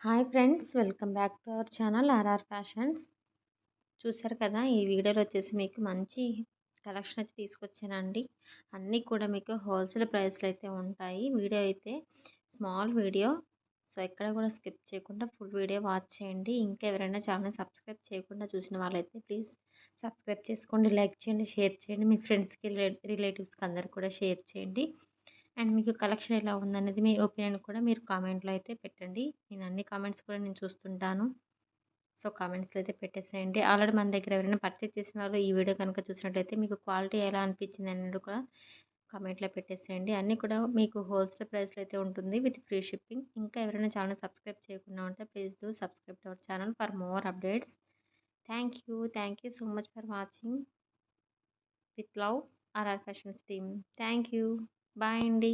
Hi friends, welcome back to our channel RR Fashions. చూసారు కదా, ఈ వీడియోలో వచ్చేసి మీకు మంచి కలెక్షన్ అయితే తీసుకొచ్చానండి. అన్నీ కూడా మీకు హోల్సేల్ ప్రైస్లో అయితే ఉంటాయి. వీడియో అయితే స్మాల్ వీడియో, సో ఎక్కడ కూడా స్కిప్ చేయకుండా ఫుల్ వీడియో వాచ్ చేయండి. ఇంకా ఎవరైనా ఛానల్ సబ్స్క్రైబ్ చేయకుండా చూసిన వాళ్ళైతే ప్లీజ్ సబ్స్క్రైబ్ చేసుకోండి, లైక్ చేయండి, షేర్ చేయండి. మీ ఫ్రెండ్స్కి రిలేటివ్స్కి అందరికి కూడా షేర్ చేయండి. అండ్ మీకు కలెక్షన్ ఎలా ఉందనేది మీ ఒపీనియన్ కూడా మీరు కామెంట్లో అయితే పెట్టండి. నేను అన్ని కామెంట్స్ కూడా నేను చూస్తుంటాను. సో కామెంట్స్లో అయితే పెట్టేసేయండి. ఆల్రెడీ మన దగ్గర ఎవరైనా పర్చేస్ చేసిన వాళ్ళు ఈ వీడియో కనుక చూసినట్టయితే మీకు క్వాలిటీ ఎలా అనిపించింది అనేది కూడా కామెంట్లో పెట్టేసేయండి. అన్నీ కూడా మీకు హోల్సేల్ ప్రైస్లో అయితే ఉంటుంది విత్ ఫ్రీ షిప్పింగ్. ఇంకా ఎవరైనా ఛానల్ సబ్స్క్రైబ్ చేయకుండా ఉంటే please do subscribe to our channel for more updates. Thank you so much for watching. With love, RR fashions team. Thank you. Bye అండి.